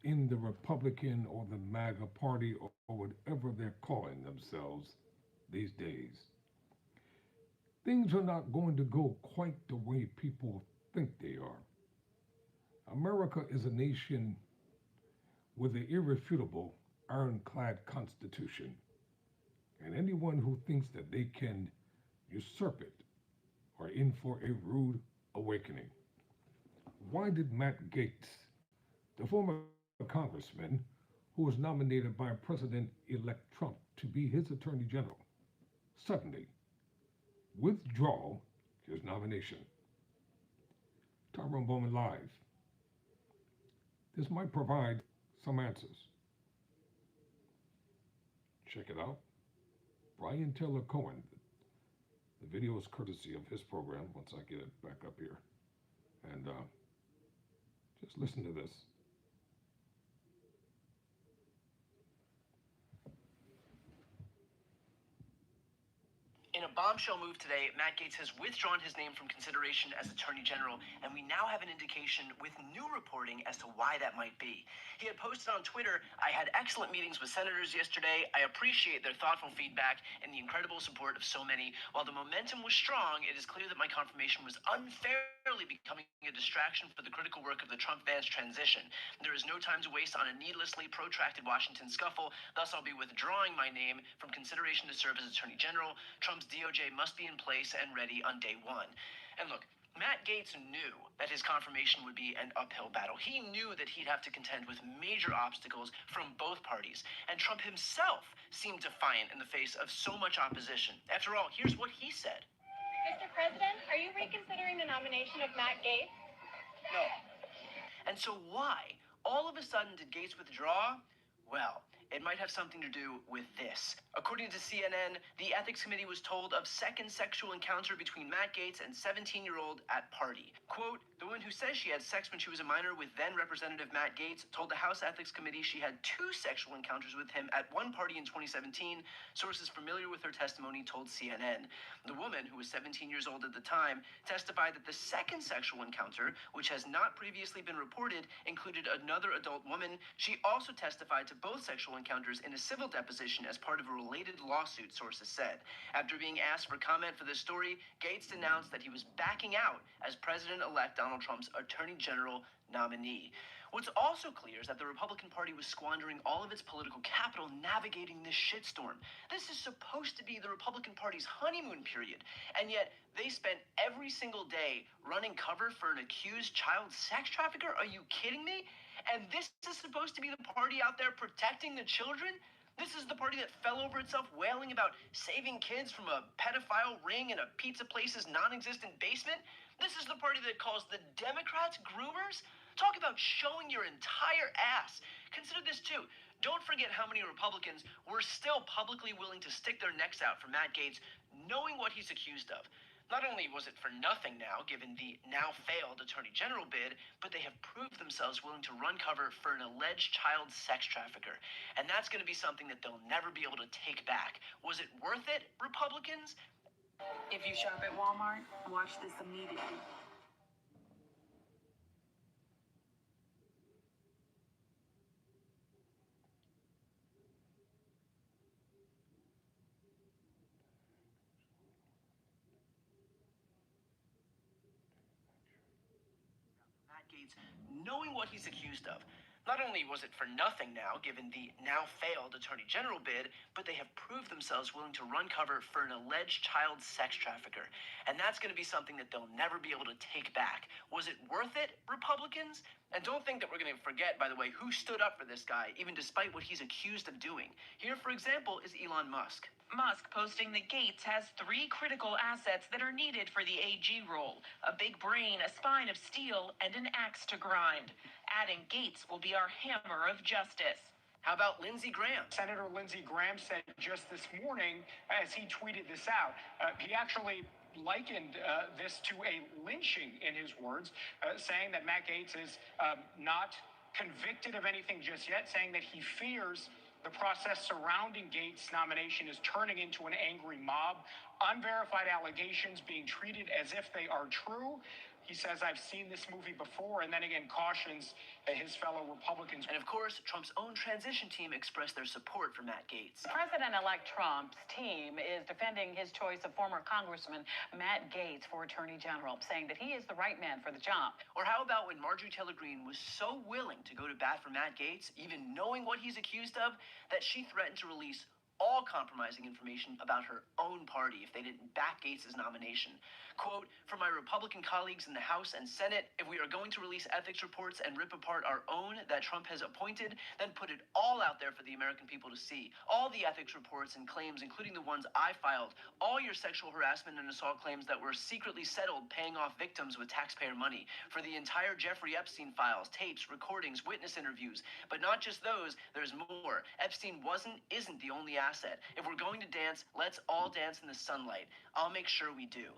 in the Republican or the MAGA party or whatever they're calling themselves these days. Things are not going to go quite the way people think they are. America is a nation with an irrefutable, ironclad constitution, and anyone who thinks that they can usurp it are in for a rude awakening. Why did Matt Gaetz, the former congressman who was nominated by President elect Trump to be his attorney general, suddenly withdraw his nomination? Tyrone Bowman Live. This might provide some answers. Check it out. Brian Taylor Choen. The video is courtesy of his program once I get it back up here. And just listen to this. In a bombshell move today, Matt Gaetz has withdrawn his name from consideration as Attorney General, and we now have an indication with new reporting as to why that might be. He had posted on Twitter, "I had excellent meetings with senators yesterday. I appreciate their thoughtful feedback and the incredible support of so many. While the momentum was strong, it is clear that my confirmation was unfairly becoming a distraction for the critical work of the Trump-Vance transition. There is no time to waste on a needlessly protracted Washington scuffle. Thus, I'll be withdrawing my name from consideration to serve as Attorney General. Trump's DOJ must be in place and ready on day one." And look, Matt Gaetz knew that his confirmation would be an uphill battle. He knew that he'd have to contend with major obstacles from both parties, and Trump himself seemed defiant in the face of so much opposition. After all, here's what he said. Mr. President, are you reconsidering the nomination of Matt Gaetz? No. And so why, all of a sudden, did Gaetz withdraw? Well, it might have something to do with this. According to CNN, the Ethics Committee was told of second sexual encounter between Matt Gaetz and 17-year-old at party. Quote, "The woman who says she had sex when she was a minor with then Representative Matt Gaetz told the House Ethics Committee she had two sexual encounters with him at one party in 2017. Sources familiar with her testimony told CNN. The woman, who was 17 years old at the time, testified that the second sexual encounter, which has not previously been reported, included another adult woman. She also testified to both sexual encounters in a civil deposition as part of a related lawsuit," sources said. After being asked for comment for this story, Gaetz announced that he was backing out as President-elect Donald Trump's Attorney General nominee. What's also clear is that the Republican Party was squandering all of its political capital navigating this shitstorm. This is supposed to be the Republican Party's honeymoon period, and yet they spent every single day running cover for an accused child sex trafficker? Are you kidding me? And this is supposed to be the party out there protecting the children? This is the party that fell over itself wailing about saving kids from a pedophile ring in a pizza place's non-existent basement? This is the party that calls the Democrats groomers? Talk about showing your entire ass. Consider this too. Don't forget how many Republicans were still publicly willing to stick their necks out for Matt Gaetz, knowing what he's accused of. Not only was it for nothing now, given the now failed Attorney General bid, but they have proved themselves willing to run cover for an alleged child sex trafficker. And that's going to be something that they'll never be able to take back. Was it worth it, Republicans? If you shop at Walmart, watch this immediately. Matt Gaetz, knowing what he's accused of. Not only was it for nothing now, given the now failed Attorney General bid, but they have proved themselves willing to run cover for an alleged child sex trafficker. And that's going to be something that they'll never be able to take back. Was it worth it, Republicans? And don't think that we're going to forget, by the way, who stood up for this guy, even despite what he's accused of doing. Here, for example, is Elon Musk. Musk posting that Gaetz has three critical assets that are needed for the AG role: a big brain, a spine of steel, and an axe to grind. Adding Gaetz will be our hammer of justice. How about Lindsey Graham? Senator Lindsey Graham said just this morning, as he tweeted this out, he actually likened this to a lynching, in his words, saying that Matt Gaetz is not convicted of anything just yet, saying that he fears the process surrounding Gaetz' nomination is turning into an angry mob, unverified allegations being treated as if they are true. He says, I've seen this movie before, and then again cautions his fellow Republicans. And of course, Trump's own transition team expressed their support for Matt Gaetz. President-elect Trump's team is defending his choice of former Congressman Matt Gaetz for Attorney General, saying that he is the right man for the job. Or how about when Marjorie Taylor Greene was so willing to go to bat for Matt Gaetz, even knowing what he's accused of, that she threatened to release all compromising information about her own party if they didn't back Gaetz' nomination. Quote, for my Republican colleagues in the House and Senate, if we are going to release ethics reports and rip apart our own that Trump has appointed, then put it all out there for the American people to see. All the ethics reports and claims, including the ones I filed, all your sexual harassment and assault claims that were secretly settled paying off victims with taxpayer money, for the entire Jeffrey Epstein files, tapes, recordings, witness interviews. But not just those, there's more. Epstein isn't the only asset. If we're going to dance, let's all dance in the sunlight. I'll make sure we do.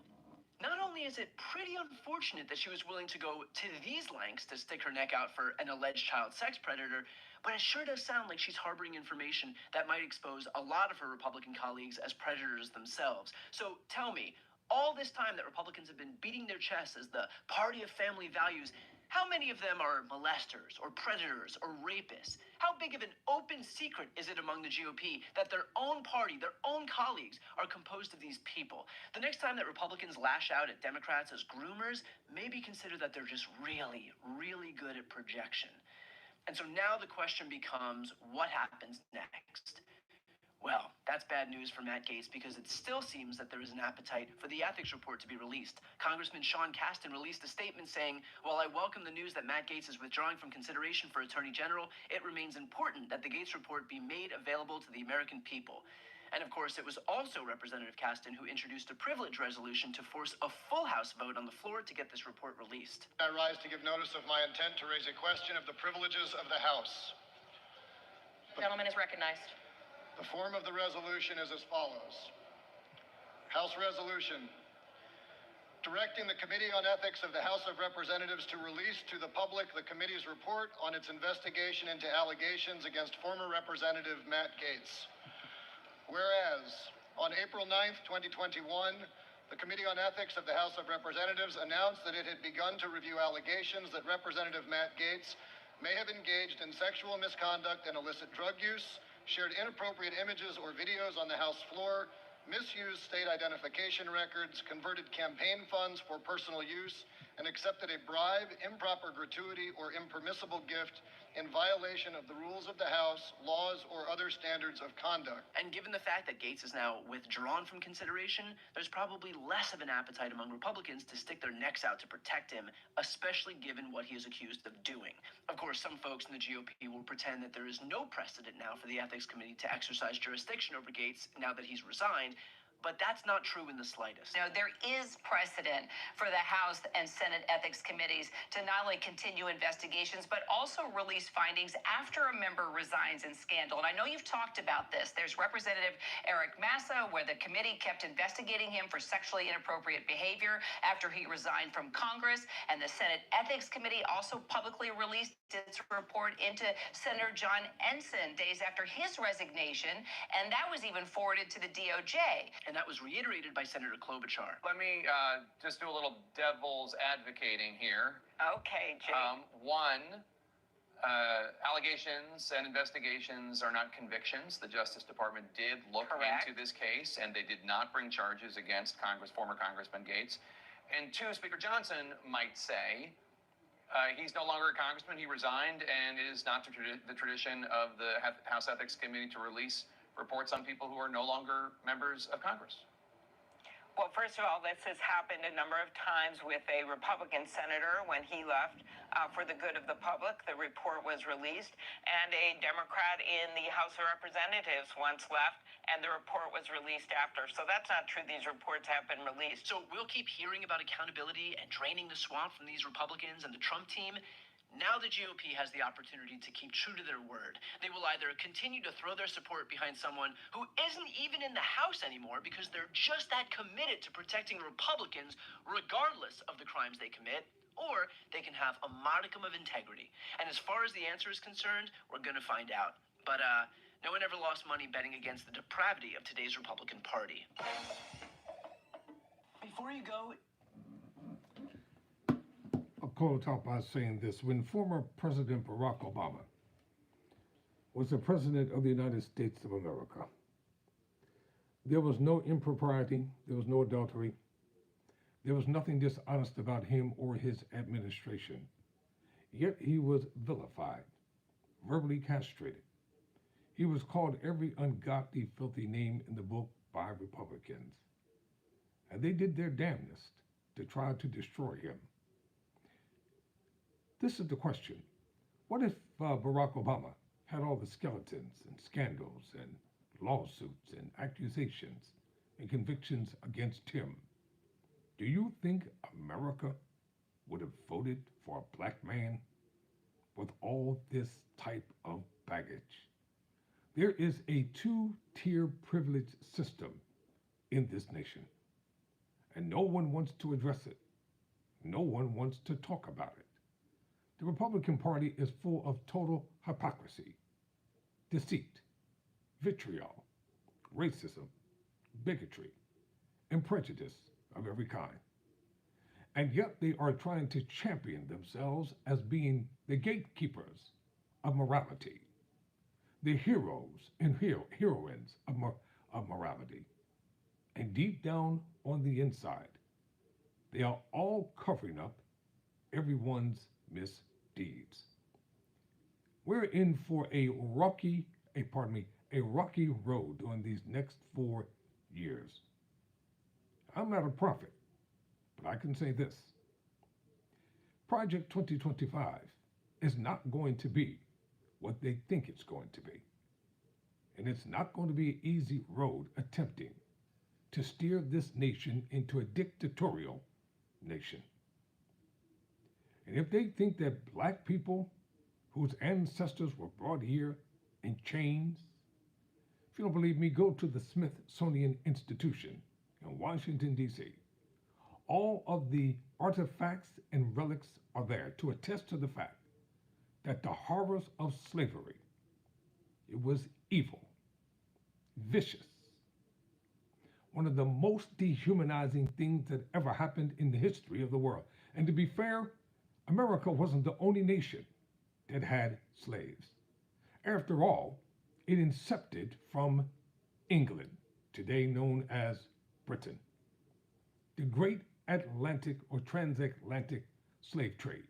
Not only is it pretty unfortunate that she was willing to go to these lengths to stick her neck out for an alleged child sex predator, but it sure does sound like she's harboring information that might expose a lot of her Republican colleagues as predators themselves. So tell me, all this time that Republicans have been beating their chests as the party of family values, how many of them are molesters or predators or rapists? How big of an open secret is it among the GOP that their own party, their own colleagues, are composed of these people? The next time that Republicans lash out at Democrats as groomers, maybe consider that they're just really, really good at projection. And so now the question becomes, what happens next? Well, that's bad news for Matt Gaetz because it still seems that there is an appetite for the ethics report to be released. Congressman Choen released a statement saying, while I welcome the news that Matt Gaetz is withdrawing from consideration for Attorney General, it remains important that the Gaetz report be made available to the American people. And of course, it was also Representative Kasten who introduced a privilege resolution to force a full House vote on the floor to get this report released. I rise to give notice of my intent to raise a question of the privileges of the House. The gentleman is recognized. The form of the resolution is as follows. House Resolution, directing the Committee on Ethics of the House of Representatives to release to the public the committee's report on its investigation into allegations against former Representative Matt Gaetz. Whereas, on April 9th, 2021, the Committee on Ethics of the House of Representatives announced that it had begun to review allegations that Representative Matt Gaetz may have engaged in sexual misconduct and illicit drug use, shared inappropriate images or videos on the House floor, misused state identification records, converted campaign funds for personal use, and accepted a bribe, improper gratuity, or impermissible gift in violation of the rules of the House, laws, or other standards of conduct. And given the fact that Gaetz is now withdrawn from consideration, there's probably less of an appetite among Republicans to stick their necks out to protect him, especially given what he is accused of doing. Of course, some folks in the GOP will pretend that there is no precedent now for the Ethics Committee to exercise jurisdiction over Gaetz now that he's resigned. But that's not true in the slightest. No, there is precedent for the House and Senate ethics committees to not only continue investigations, but also release findings after a member resigns in scandal. And I know you've talked about this. There's Representative Eric Massa, where the committee kept investigating him for sexually inappropriate behavior after he resigned from Congress. And the Senate Ethics Committee also publicly released its report into Senator John Ensign days after his resignation. And that was even forwarded to the DOJ. And that was reiterated by Senator Klobuchar. Let me just do a little devil's advocating here. Okay, Jay. Allegations and investigations are not convictions. The Justice Department did look Correct. into this case, and they did not bring charges against former Congressman Gaetz. And two, Speaker Johnson might say he's no longer a congressman. He resigned, and it is not the tradition of the House Ethics Committee to release reports on people who are no longer members of Congress. Well, first of all, this has happened a number of times with a Republican senator when he left for the good of the public. The report was released, and a Democrat in the House of Representatives once left, and the report was released after. So that's not true. These reports have been released. So we'll keep hearing about accountability and draining the swamp from these Republicans and the Trump team. Now the GOP has the opportunity to keep true to their word. They will either continue to throw their support behind someone who isn't even in the House anymore because they're just that committed to protecting Republicans regardless of the crimes they commit, or they can have a modicum of integrity. And as far as the answer is concerned, we're going to find out. But no one ever lost money betting against the depravity of today's Republican Party. Before you go, close out by saying this. When former President Barack Obama was the President of the United States of America, there was no impropriety, there was no adultery, there was nothing dishonest about him or his administration. Yet he was vilified, verbally castrated. He was called every ungodly, filthy name in the book by Republicans. And they did their damnedest to try to destroy him. This is the question. What if Barack Obama had all the skeletons and scandals and lawsuits and accusations and convictions against him? Do you think America would have voted for a black man with all this type of baggage? There is a two-tier privilege system in this nation, and no one wants to address it. No one wants to talk about it. The Republican Party is full of total hypocrisy, deceit, vitriol, racism, bigotry, and prejudice of every kind. And yet they are trying to champion themselves as being the gatekeepers of morality, the heroes and heroines of morality. And deep down on the inside, they are all covering up everyone's misdeeds. We're in for a rocky road during these next 4 years. I'm not a prophet, but I can say this. Project 2025 is not going to be what they think it's going to be. And it's not going to be an easy road attempting to steer this nation into a dictatorial nation. And if they think that black people whose ancestors were brought here in chains, if you don't believe me, go to the Smithsonian Institution in Washington, D.C. All of the artifacts and relics are there to attest to the fact that the horrors of slavery, it was evil, vicious, one of the most dehumanizing things that ever happened in the history of the world. And to be fair, America wasn't the only nation that had slaves. After all, it incepted from England, today known as Britain. The great Atlantic or transatlantic slave trade,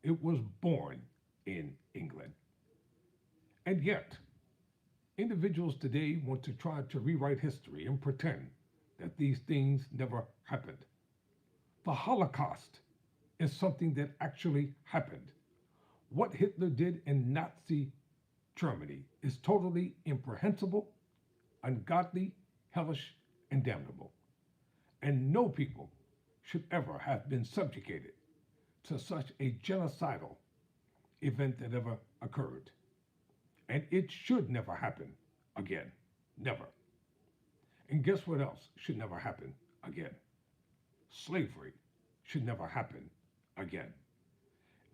it was born in England. And yet, individuals today want to try to rewrite history and pretend that these things never happened. The Holocaust is something that actually happened. What Hitler did in Nazi Germany is totally incomprehensible, ungodly, hellish, and damnable. And no people should ever have been subjugated to such a genocidal event that ever occurred. And it should never happen again. Never. And guess what else should never happen again? Slavery should never happen again.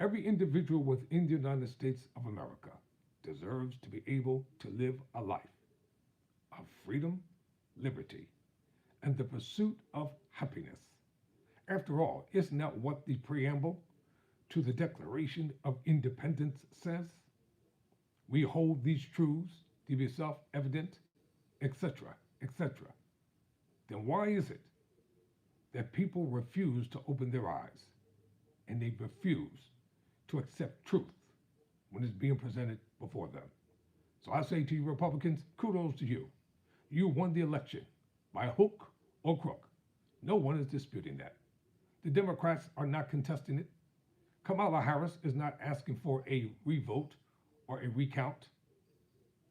Every individual within the United States of America deserves to be able to live a life of freedom, liberty, and the pursuit of happiness. After all, isn't that what the preamble to the Declaration of Independence says? We hold these truths to be self-evident, etc., etc. Then why is it that people refuse to open their eyes and they refuse to accept truth when it's being presented before them? So I say to you, Republicans, kudos to you. You won the election by hook or crook. No one is disputing that. The Democrats are not contesting it. Kamala Harris is not asking for a revote or a recount.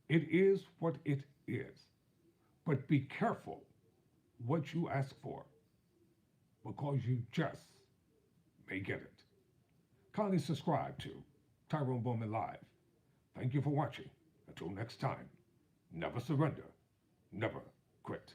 It is what it is. But be careful what you ask for, because you just may get it. Kindly subscribe to Tyrone Bowman Live. Thank you for watching. Until next time, never surrender, never quit.